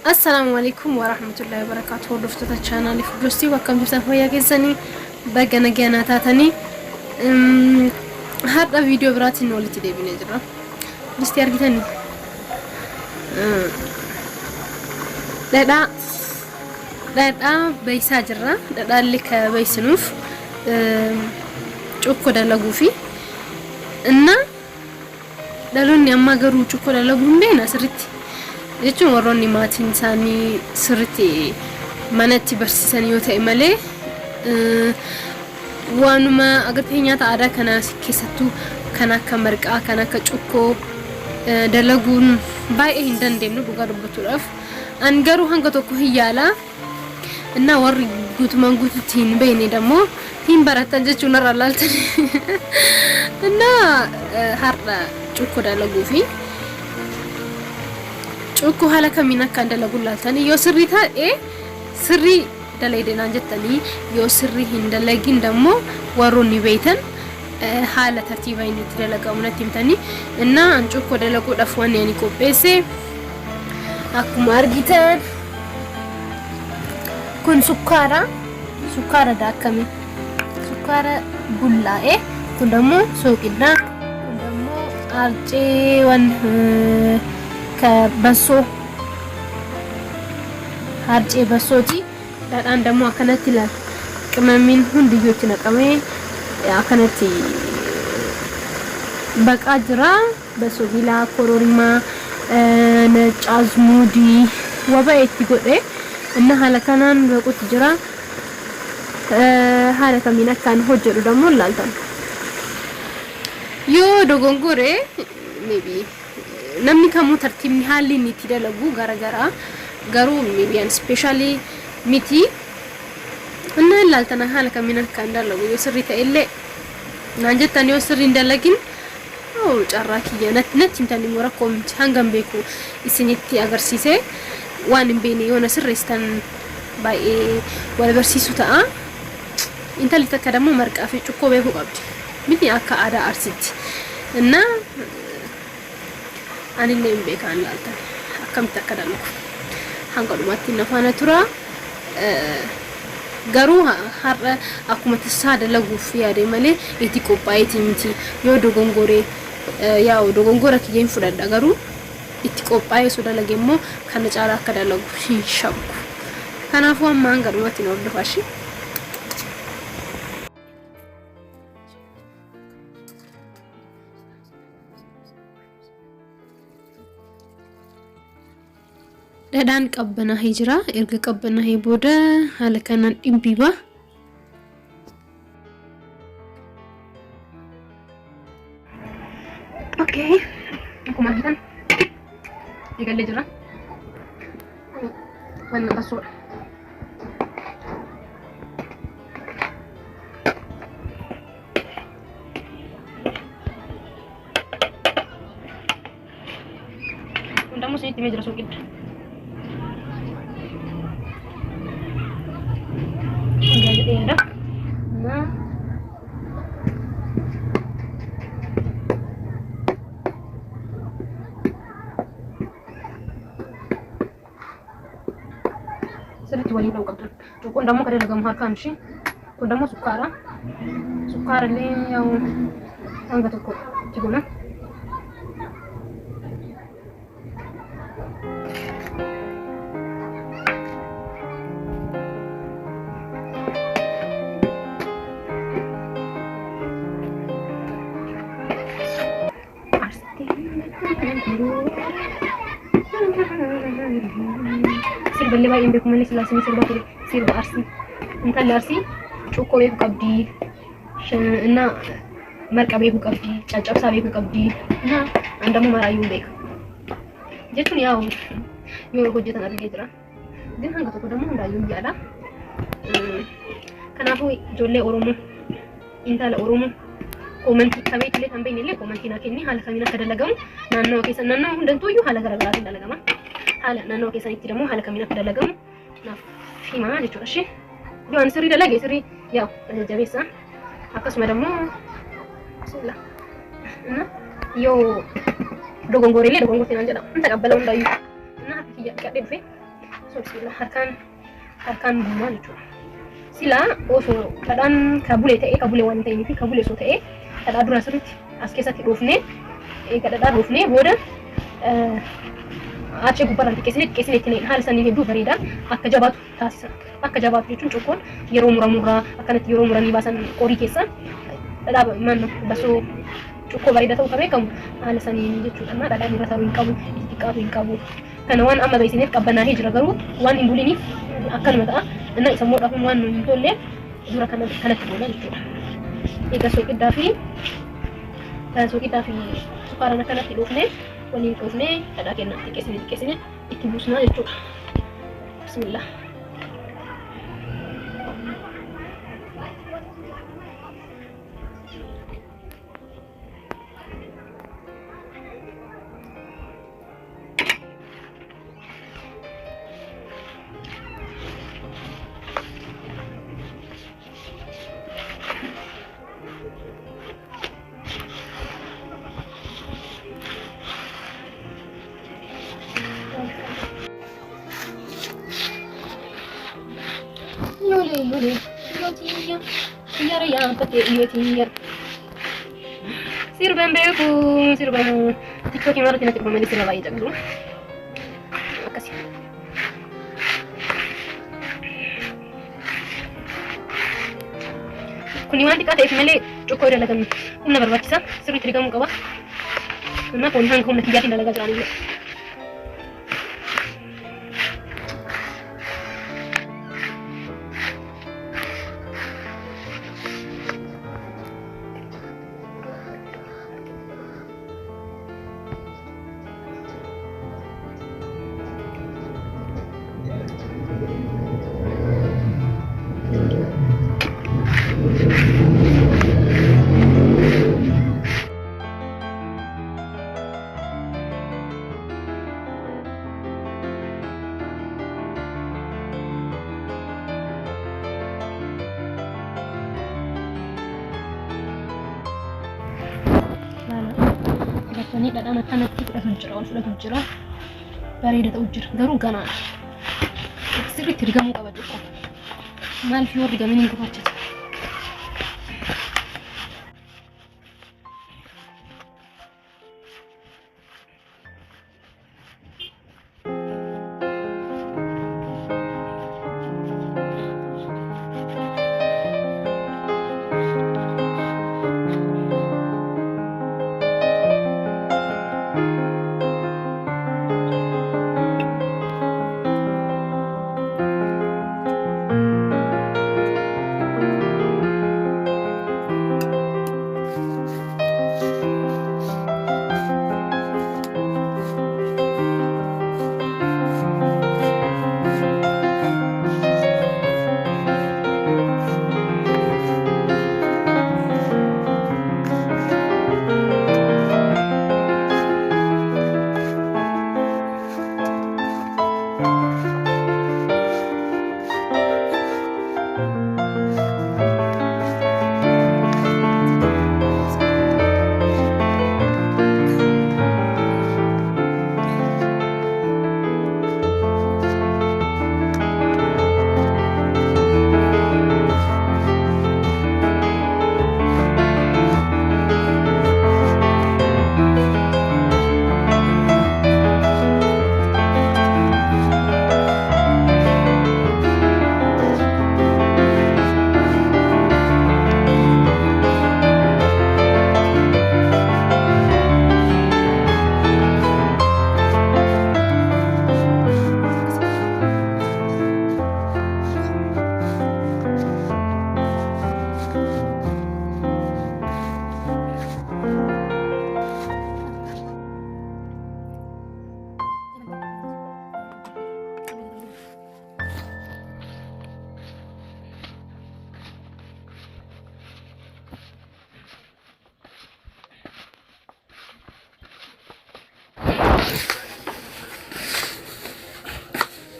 السلام عليكم ورحمة الله وبركاته. ودفتة الشانل فلوسي وكم جبت فويا جزني بجنا جنا تاتني هذا فيديو براتي نولي تدي بنجرا بس تيارجتني لا بيساجرة لا لك بيسنوف شوكو ده لغوفي إن دالوني أما جرو شوكو ده لغون بينا سرتي jechuun warroonni maatiin isaanii sirriitti manatti barsiisan yoo ta'e malee waanuma agartee nyaata aadaa kana keessattuu kan akka marqaa kan akka cukkoo dalaguun baay'ee hin dandeenyu dhugaa dubbatuudhaaf an garuu hanga tokko hin yaala እና warri guutumaan guutuutti hin beekne ደግሞ hin baratan jechuun irraa laaltan እና har'a cukkoo dalaguu fi cukkoo haala kamiin akka dalagu laaltani yoo sirrii ta'e sirrii dalaydena jettanii yoo sirrii hin dalagin ደግሞ warroonni beeytan haala tartiiba inni itti dalagamu natti himtanii እና cukkoo dalaguudhaaf waan ani qopheesse akkuma argitan kun sukkaara daakame sukkaara bullaa'e kun ደግሞ soqidda kun ደግሞ arceewwan ከበሶ harcee basooti dadhaan ደግሞ አከነቲ ይላል ቅመሚን ሁንድዮች ነቀመ አከነቲ በቃ ጅራ በሶ ቢላ ኮሮሪማ ነጭ አዝሙዲ ወባይት ጎዴ እና ሀለከናን በቁት ጅራ ሀለከሚና ካን ሆጀሩ ደግሞ ላልታን ዮ ዶጎንጎሬ ሜቢ namni kamuu tartiibni haalli inni itti dalagu garagara garuu maybe especially miti inna laaltana haala kamiin akka dalagu yoo sirrii ta'e illee naan jettan yoo sirrii hin dalagin carraa kiyya natti himtanii mura koomti hangam beeku isinitti agarsiise waan hin beekne yoo na sirreessitan baay'ee wal barsiisu ta'a intalli takka ደግሞ marqaa fi cukkoo beekuu qabdi miti akka aadaa arsitti inna ani illee hin beekan laaltan akkamitti akka dalagu hanga dhumaatti nafaana tura garuu har'a akkuma tasaa dalaguuf yaade malee itti qophaa'eeti miti yoo dogongoree yaa dogongora kiyyeen fudhadha garuu itti qophaa'ee soo dalage immoo kana caalaa akka dalagu hin shakku kanaafuu amma hanga dhumaatti na hordofashi dadaan qabbana hijra erga qabbana he boda hala kanan dimbiba okay aku makan digalle jira wanna baso undang mesti dimejra sokit Ada. Nah. Sirriitti waliin dha'uu qabdu. Cuukkoon dammoo kada lagamu harkaan ishee. Kun dammoo sukkaara. Sukkaara illee yaa'u hanga tokko itti gona. Sirballee baay'een beeku malee silaasanii sirba ture sirba arsii intalli arsii cuukkoo beeku qabdi እና marqa beeku qabdi caccabsaa beeku qabdi እና andammoo maraayyuu beeka jechuun yaa'u yoo hojjetan argee jira ግን hanga tokko ደግሞ hundaayyuu biyyaadha kanaafuu ijoollee Oromoo intala Oromoo komentii qabee illee kan beekne illee komentii naa kenni haala kamiin akka dalagamu naannoo keessa naannoo hundantuu iyyuu haala garaagaraatiin dalagama haala naannoo keessanitti immoo haala kamiin akka dalagamu naaf himaa jechuudha ishee yoo ani sirrii dalage sirrii yaa jabeessa akkasuma immoo bismillah yoo dogongoree dogongortee naan jedhama hin taqabbala hundaayyuu harka kiyya dhiqadhee dhufe bismillah harkaan buumaa jechuudha. Sila osoo kadhaan kabulee ta'ee kabulee waan ta'eef fi kabulee osoo ta'ee kadhaa dura sirriitti as keessatti dhoofnee kadhadhaa dhoofnee booda achii gubbaarraan xiqqeessinee ittiin haala sanii hedduu bareedaa akka jabaatu taasisa. Akka jabaatu jechuun cokkoon yeroo muramurraa akkanatti yeroo muranii baasan qorii keessa dhadhaa manna basoo cokkoo bareedaa ta'uu qabee qabu haala sanii jechuudha. Dhadhaan irra ta'uu hin qabu xixiqqaatu hin qabu. Kana waan amma beeksineef qabbanaahee jira garuu waan hin buliniif akkanuma ta'a. እና ሰሞዳሁ ዋን ነው እንቶለ ዙራ ከነተ ቦላ ይችላል ኤጋሶ ቅዳፊ ሱካራና ከነተ ዶፍኔ ወኒ ዶፍኔ ተዳከና ተቀስኔ ኢትቡስና ይችላል ቢስሚላህ Yole, signora yang pati iya. Sirban beku, sirban. TikTok yang harus nanti pemain sirban aja dulu. Makasih. Kuni wanti kata ismaile cukup ada lagi. Umna berbahasa, seru cerita muka bah. Karena konhan kau nak jadi dalam gajaran ini. Ini dadaan akkanatti fudhatu jira bareeda ta'u jira garuu ganaa sirriitti rigamuu qaba jechuudha maaliif yoo rigameen hin gurraachatu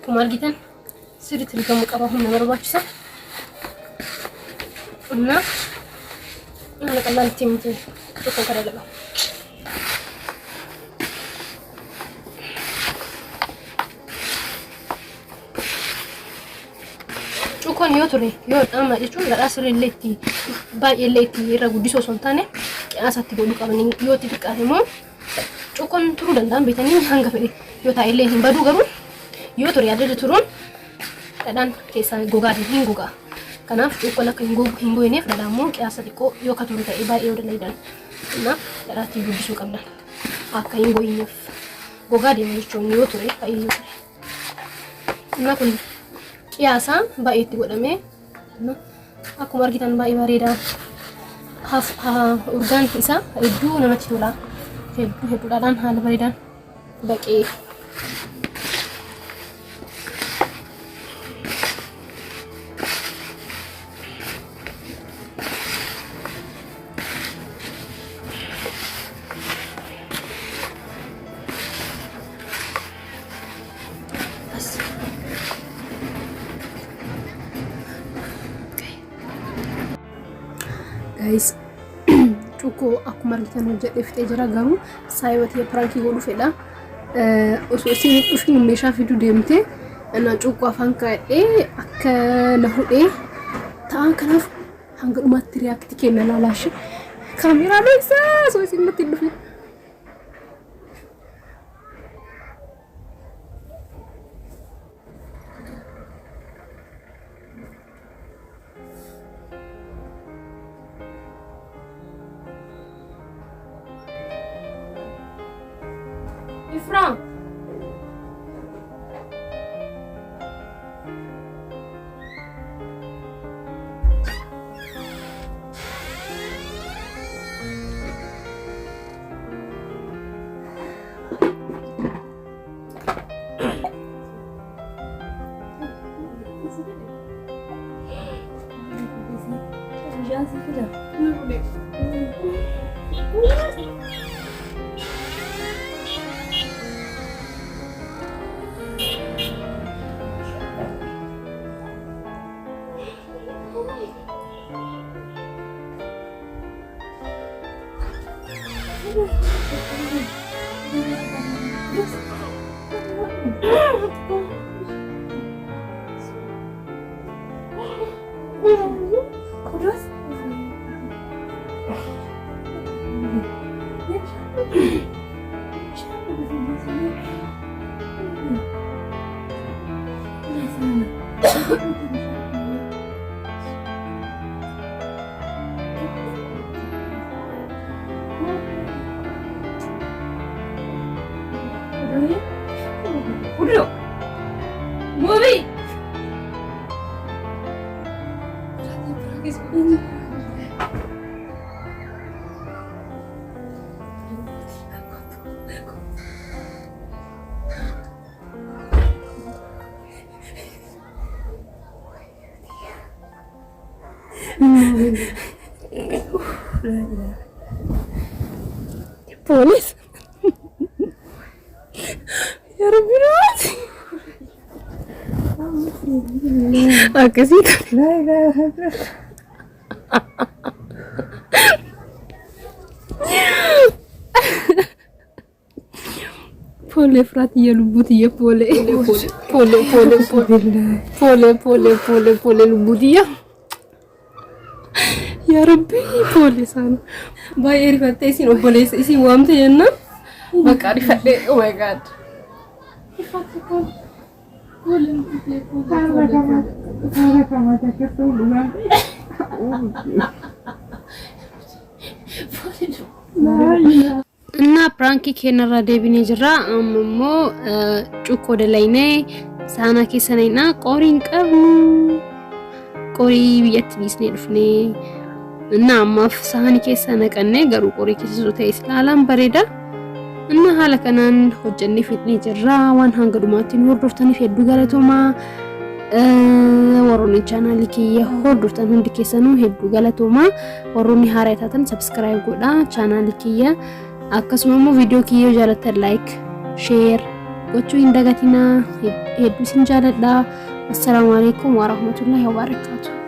kumargitan sirriitti rigamu qaba humna barbaachisa. እና ለቀላልቲ ምት ጩኮ ከደለባ ጩኮን ዮቱሪ ዮጣማ ጭቹ ለራስሪ ለቲ ባየለቲ ይረጉዲሶ ሶንታኔ ቂያሳቲ ጎዱ ቀበኒ ዮቲ ፍቃሪሞ ጩኮን ትሩ ደንዳን ቤተኒ ሃንገፈሪ ዮታ ኢለ ሂንበዱ ገሩ ዮቱሪ ያደደ ትሩን ቀዳን ኬሳ ጎጋዲ ሂንጉጋ kanaaf cuuko lakka hin goineef dhadhaammoo qiyaasa xiqqoo yoo ka turu ta'e baay'ee wada leedan na dhadhaatti guddisuu qabdan akka hin goineef gogaa deema jechuun yoo ture baay'ee yoo ture na kun qiyaasa baay'ee itti godhamee akkuma argitan baay'ee bareeda urgaan isaa hedduu namatti tola hedduudhaan haala bareedaan baqee guys cuko akkuma argitan hojjedhe fixee jira garuu saayibati pranki godhu fedha osoo isin dhufin meeshaa fidu deemte ana cuko afaan kaa'ee akka na hudhee ta'an kanaaf hanga dhumaatti react kenna laalaashi kaameeraa beeksa osoo isin nutti dhufin Ifran udah movie polis ya Rabbi Aku sih pole frati ya lubuti ya pole lubuti ya ya Rabbi pole sana bayar rifate sih pole isi wamte ya na bakal rifate oh my god እና ፕራንኪ ከነራ ዴቪኔ ጅራ አምሞ ጩኮ ደላይኔ ሳና ከሰነይና ቆሪን ቀብ ቆሪ ብየት ቢስኔ ድፍኔ እና ማፍ ሳኒ ከሰነ ቀነ ገሩ ቆሪ ከሰሶተ እስላላም በሬዳ እና ሀለከናን ሆጀኒ ፊትኒ ጅራ ዋን ሃንገዱማቲን ወርዶፍተኒ ፌዱ ገለቶማ ወሮኒ ቻናል ኪየ ሆርዶፍተን ሁንዲ ከሰኑ ሄዱ ገለቶማ ወሮኒ ሃራይታተን ሰብስክራይብ ጎዳ ቻናል ኪየ akkasuma immoo viidiyoo kiyyoo jaalatan like share gochuu hin dagatina. Hedduu sin jaaladha. Assalamu alaikum wa rahmatullahi wa barakatuh.